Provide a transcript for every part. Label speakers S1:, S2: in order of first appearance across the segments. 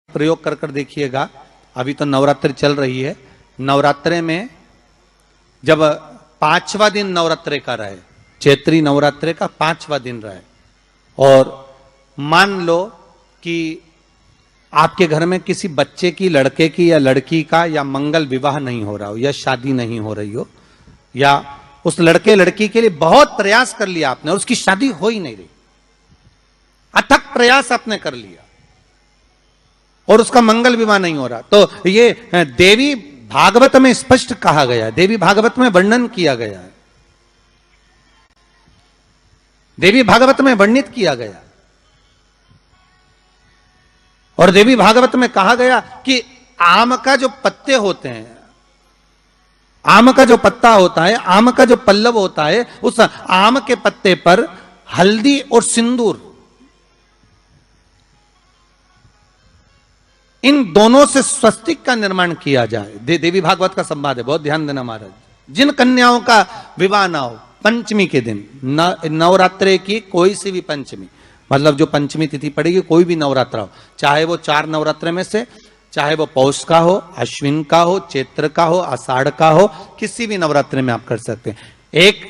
S1: प्रयोग कर कर देखिएगा। अभी तो नवरात्रि चल रही है, नवरात्रे में जब 5वां दिन नवरात्रे का रहे, चैत्री नवरात्रे का 5वां दिन रहे, और मान लो कि आपके घर में किसी बच्चे की, लड़के की या लड़की का या मंगल विवाह नहीं हो रहा हो या शादी नहीं हो रही हो, या उस लड़के लड़की के लिए बहुत प्रयास कर लिया आपने और उसकी शादी हो ही नहीं रही, अथक प्रयास आपने कर लिया और उसका मंगल विवाह नहीं हो रहा, तो ये देवी भागवत में स्पष्ट कहा गया है, देवी भागवत में वर्णन किया गया है, देवी भागवत में वर्णित किया गया। और देवी भागवत में कहा गया कि आम का जो पत्ते होते हैं, आम का जो पत्ता होता है, आम का जो पल्लव होता है, उस आम के पत्ते पर हल्दी और सिंदूर, इन दोनों से स्वस्तिक का निर्माण किया जाए। देवी भागवत का संवाद है, बहुत ध्यान देना महाराज। जिन कन्याओं का विवाह ना हो पंचमी के दिन, नवरात्रे की कोई सी भी पंचमी, मतलब जो पंचमी तिथि पड़ेगी, कोई भी नवरात्रा हो, चाहे वो 4 नवरात्रे में से, चाहे वो पौष का हो, अश्विन का हो, चैत्र का हो, आषाढ़ का हो, किसी भी नवरात्रे में आप कर सकते हैं। एक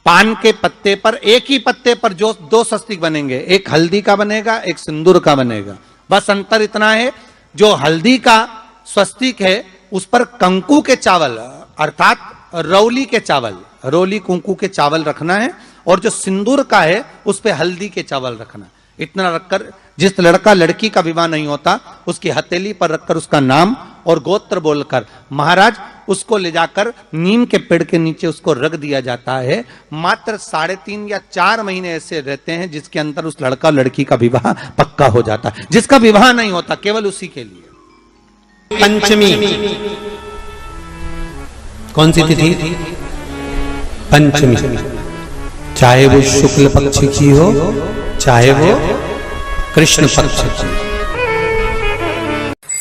S1: पान के पत्ते पर, एक ही पत्ते पर जो 2 स्वस्तिक बनेंगे, एक हल्दी का बनेगा, एक सिंदूर का बनेगा। बस अंतर इतना है, जो हल्दी का स्वस्तिक है उस पर कंकु के चावल अर्थात रौली के चावल, रोली कुंकू के चावल रखना है, और जो सिंदूर का है उस पे हल्दी के चावल रखना। इतना रखकर जिस लड़का लड़की का विवाह नहीं होता उसकी हथेली पर रखकर उसका नाम और गोत्र बोलकर महाराज उसको ले जाकर नीम के पेड़ के नीचे उसको रख दिया जाता है। मात्र 3.5 या 4 महीने ऐसे रहते हैं जिसके अंदर उस लड़का लड़की का विवाह पक्का हो जाता है। जिसका विवाह नहीं होता केवल उसी के लिए। पंचमी कौन सी तिथि? पंचमी, चाहे वो शुक्ल पक्ष की हो चाहे वो कृष्ण पक्ष की।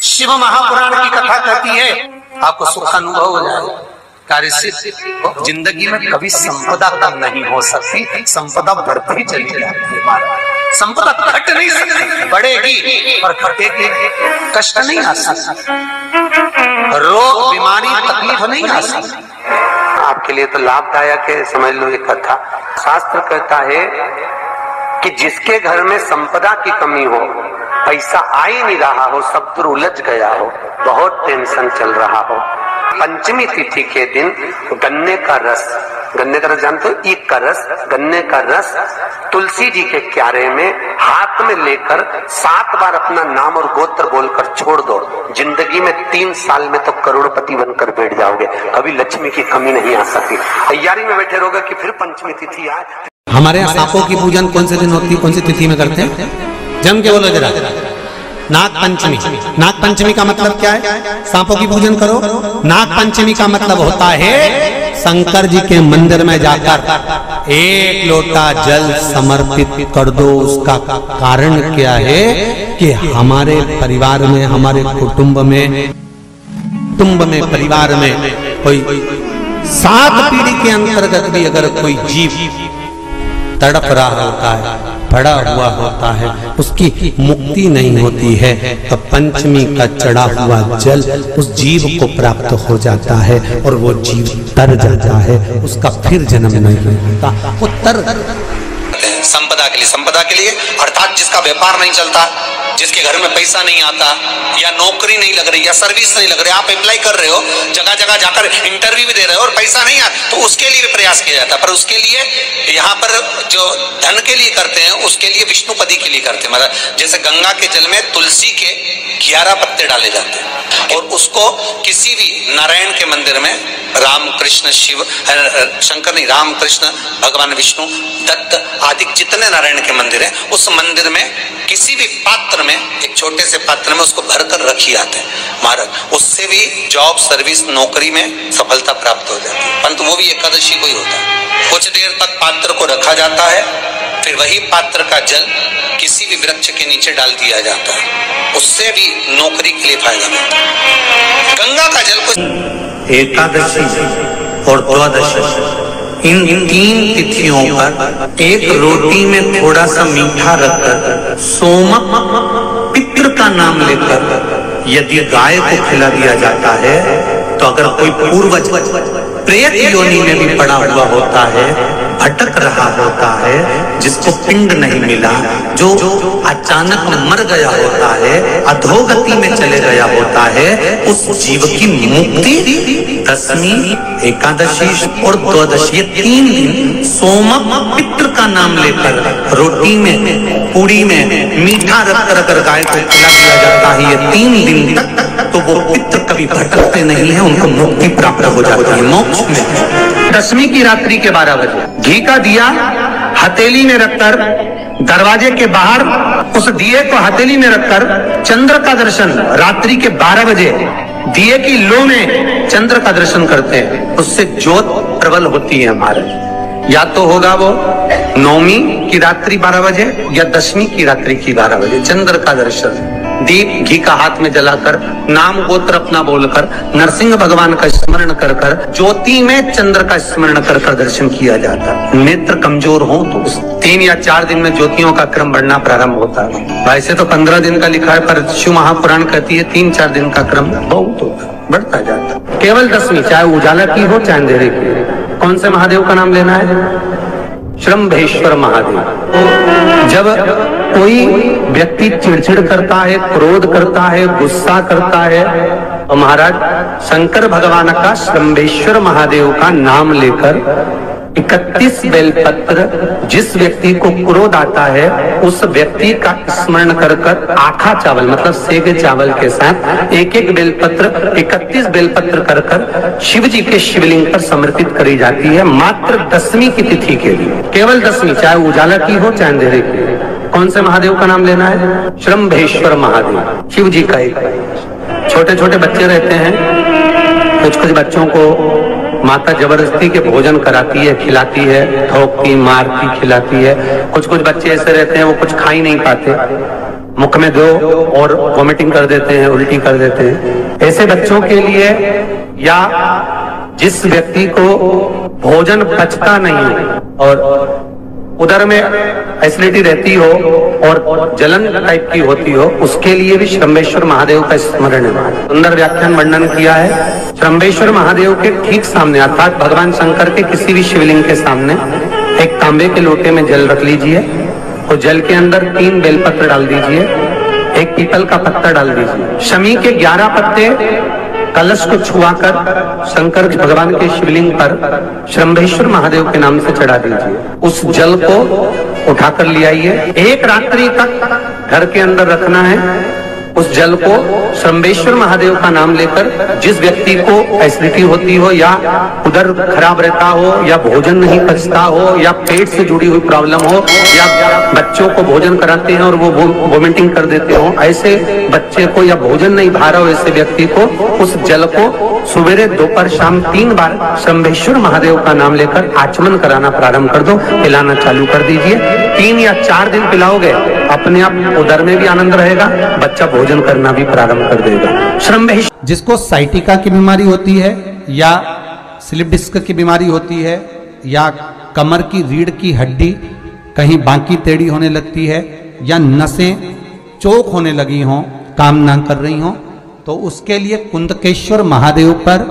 S1: शिव महापुराण की कथा कहती है आपको सुख अनुभव हो जाए, कार्य सिद्ध। जिंदगी में कभी संपदा कम नहीं हो सकती, संपदा बढ़ती ही चली जाती है। संपदा घट नहीं सकती, बढ़ेगी और घटेगी, कष्ट नहीं आ सकता, रोग बीमारी तकलीफ नहीं आ सकती।
S2: आपके लिए तो लाभदायक है, समझ लो ये कथा। शास्त्र कहता है कि जिसके घर में संपदा की कमी हो, पैसा आ ही नहीं रहा हो, सब दूर उलझ गया हो, बहुत टेंशन चल रहा हो, पंचमी तिथि के दिन गन्ने का रस, गन्ने का रस जानते हो, ईख का रस, गन्ने का रस तुलसी जी के क्यारे में हाथ में लेकर 7 बार अपना नाम और गोत्र बोलकर छोड़ दो, जिंदगी में 3 साल में तो करोड़पति बनकर बैठ जाओगे, कभी लक्ष्मी की कमी नहीं आ सकती। तैयारी में बैठे रहोगे कि फिर पंचमी तिथि आए।
S3: हमारे यहाँ सांपों की पूजन कौन से दिन होती है, कौन सी तिथि में करते हैं? जम के बोलो जरा। नाग पंचमी। नाग पंचमी का मतलब क्या है? सांपों की पूजन करो। नाग पंचमी का मतलब होता है शंकर जी के मंदिर में जाकर 1 लोटा जल समर्पित कर दो। उसका कारण क्या है कि हमारे परिवार में, हमारे कुटुंब में, परिवार में कोई 7 पीढ़ी के अंतर्गत भी अगर कोई जीव तड़प रहा होता है, पड़ा हुआ होता है, उसकी मुक्ति नहीं होती है, तो पंचमी का चढ़ा हुआ जल उस जीव को प्राप्त हो जाता है और वो जीव तर जाता है, उसका फिर जन्म नहीं होता। वो तर
S4: संपदा के लिए अर्थात जिसका व्यापार नहीं चलता, जिसके घर में पैसा नहीं आता, या नौकरी नहीं लग रही, या सर्विस नहीं लग रही, आप अप्लाई कर रहे हो, जगह जगह जाकर इंटरव्यू भी दे रहे हो और पैसा नहीं आता, तो उसके लिए भी प्रयास किया जाता है। पर उसके लिए यहाँ पर जो धन के लिए करते हैं उसके लिए विष्णुपदी के लिए करते हैं। मतलब जैसे गंगा के जल में तुलसी के 11 पत्ते डाले जाते हैं और उसको किसी भी नारायण के मंदिर में, राम कृष्ण शिव, शंकर नहीं, राम कृष्ण भगवान विष्णु, दत्त आदि जितने नारायण के मंदिर है, उस मंदिर में किसी भी पात्र में, एक छोटे से पात्र में उसको भरकर रखी आते हैं महाराज, उससे भी जॉब, सर्विस, नौकरी में सफलता प्राप्त हो जाती है। परंतु वो भी एकादशी को ही होता है। कुछ देर तक पात्र को रखा जाता है, फिर वही पात्र का जल किसी भी वृक्ष के नीचे डाल दिया जाता है, उससे भी नौकरी के लिए फायदा मिलता है। गंगा का जल को
S2: एकादशी और द्वादशी इन 3 तिथियों पर एक रोटी में थोड़ा सा मीठा रखकर सोमक
S3: पितृ का नाम लेकर यदि गाय को खिला दिया जाता है, तो अगर कोई पूर्वज प्रेत योनि में भी पड़ा हुआ होता है, भटक रहा होता है, जिसको पिंड नहीं मिला, जो अचानक मर गया होता है, अधोगति में चले गया होता है, उस जीव की मुक्ति दशमी, एकादशी और द्वादशी, ये 3 दिन सोमक पितृ का नाम लेकर रोटी में, पूड़ी में मीठा रखकर गाय को खिला दिया जाता है। ये 3 दिन तक तो वो पितृ कभी भटकते नहीं है, उनको मुक्ति प्राप्त हो जाती है, मोक्ष में।
S2: दशमी की रात्रि के 12 बजे घी का दिया हथेली में रखकर दरवाजे के बाहर, उस दिए को हथेली में रखकर चंद्र का दर्शन रात्रि के 12 बजे दिए की लो में चंद्र का दर्शन करते हैं, उससे ज्योत प्रबल होती है हमारे। या तो होगा वो नौमी की रात्रि 12 बजे या दशमी की रात्रि की 12 बजे चंद्र का दर्शन, दीप घी का हाथ में जलाकर, नाम गोत्र अपना बोलकर, नरसिंह भगवान का स्मरण कर कर, ज्योति में चंद्र का स्मरण कर कर दर्शन किया जाता है। नेत्र कमजोर हो तो 3 या 4 दिन में ज्योतियों का क्रम बढ़ना प्रारंभ होता है। वैसे तो 15 दिन का लिखा है, पर शिव महापुराण कहती है 3-4 दिन का क्रम बहुत होता है, बढ़ता जाता है। केवल दशमी, चाहे उजाला की हो चाहे अंधेरे की। कौन से महादेव का नाम लेना है? श्रम्भेश्वर महादेव। जब कोई व्यक्ति चिड़चिड़ करता है, क्रोध करता है, गुस्सा करता है, तो महाराज शंकर भगवान का श्रम्भेश्वर महादेव का नाम लेकर 31 बेलपत्र, जिस व्यक्ति को क्रोध आता है उस व्यक्ति का स्मरण कर कर आखा चावल मतलब सेगे चावल के साथ एक बेलपत्र, 31 बेलपत्र कर कर शिव जी के शिवलिंग पर समर्पित करी जाती है, मात्र दशमी की तिथि के लिए। केवल दशमी, चाहे उजाला की हो चाहे अंधेरे की। कौन से महादेव का नाम लेना है? श्रम्भेश्वर महादेव, शिव जी का एक। छोटे छोटे बच्चे रहते हैं, कुछ कुछ बच्चों को माता जबरदस्ती के भोजन कराती है, खिलाती है, ठोकती, मारती, खिलाती है। कुछ कुछ बच्चे ऐसे रहते हैं वो कुछ खा ही नहीं पाते, मुख में दो और वॉमिटिंग कर देते हैं, उल्टी कर देते हैं। ऐसे बच्चों के लिए, या जिस व्यक्ति को भोजन पचता नहीं और उदर में एसिडिटी रहती हो और जलन टाइप की होती हो, उसके लिए भी श्रम्भेश्वर महादेव का स्मरण है। सुंदर व्याख्यान वर्णन किया है। श्रम्भेश्वर महादेव के ठीक सामने अर्थात भगवान शंकर के किसी भी शिवलिंग के सामने एक तांबे के लोटे में जल रख लीजिए और जल के अंदर 3 बेलपत्र डाल दीजिए, एक पीपल का पत्ता डाल दीजिए, शमी के 11 पत्ते कलश को छुआकर शंकर भगवान के शिवलिंग पर श्रम्भेश्वर महादेव के नाम से चढ़ा दीजिए। उस जल को उठाकर ले आइए, 1 रात्रि तक घर के अंदर रखना है। उस जल को श्रम्भेश्वर महादेव का नाम लेकर, जिस व्यक्ति को एसिडिटी होती हो या उदर खराब रहता हो या भोजन नहीं पचता हो या पेट से जुड़ी हुई प्रॉब्लम हो या बच्चों को भोजन कराते हैं और वो वोमिटिंग कर देते हो, ऐसे बच्चे को या भोजन नहीं भा रहा हो ऐसे व्यक्ति को उस जल को सुबह दोपहर शाम 3 बार श्रम्भेश्वर महादेव का नाम लेकर आचमन कराना प्रारंभ कर दो, पिलाना चालू कर दीजिए। 3 या 4 दिन पिलाओगे, अपने आप उदर में भी आनंद रहेगा, बच्चा भोजन करना भी प्रारंभ कर देगा। श्रम्भेश्वर,
S3: जिसको साइटिका की बीमारी होती है या स्लिप डिस्क की बीमारी होती है या कमर की रीढ़ की हड्डी कहीं बाकी टेढ़ी होने लगती है या नसें चोक होने लगी हों, काम ना कर रही हों, तो उसके लिए कुंदकेश्वर महादेव पर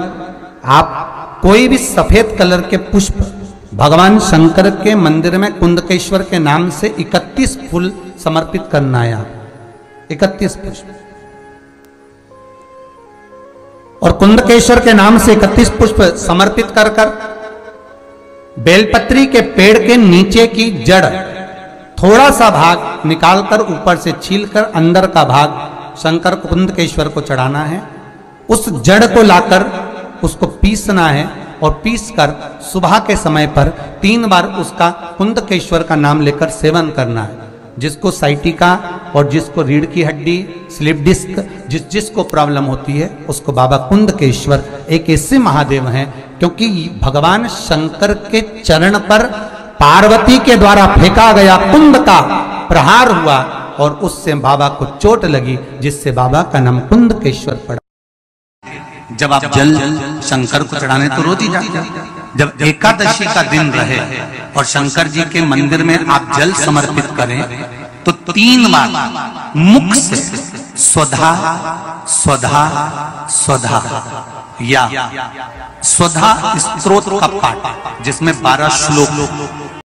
S3: आप कोई भी सफेद कलर के पुष्प, भगवान शंकर के मंदिर में कुंदकेश्वर के नाम से 31 फूल समर्पित करना है। 31 पुष्प, और कुंदकेश्वर के नाम से 31 पुष्प समर्पित कर कर बेलपत्री के पेड़ के नीचे की जड़ थोड़ा सा भाग निकालकर ऊपर से छीलकर अंदर का भाग शंकर कुंदकेश्वर को चढ़ाना है। उस जड़ को लाकर उसको पीसना है और पीसकर सुबह के समय पर 3 बार उसका कुंदकेश्वर का नाम लेकर सेवन करना है। जिसको साइटिका और जिसको रीढ़ की हड्डी, स्लिप डिस्क, जिसको प्रॉब्लम होती है उसको बाबा कुंदकेश्वर एक ऐसे महादेव हैं, क्योंकि भगवान शंकर के चरण पर पार्वती के द्वारा फेंका गया कुंद का प्रहार हुआ और उससे बाबा को चोट लगी, जिससे बाबा का नाम कुंदकेश्वर पड़ा। जब आप जल शंकर को चढ़ाने तो रोज ही जाते, जब एकादशी का दिन रहे और शंकर जी के मंदिर में आप जल समर्पित करें
S1: तो 3 बार मुख से स्वधा स्वधा स्वधा या स्वधा स्तोत्र का पाठ जिसमें 12 श्लोक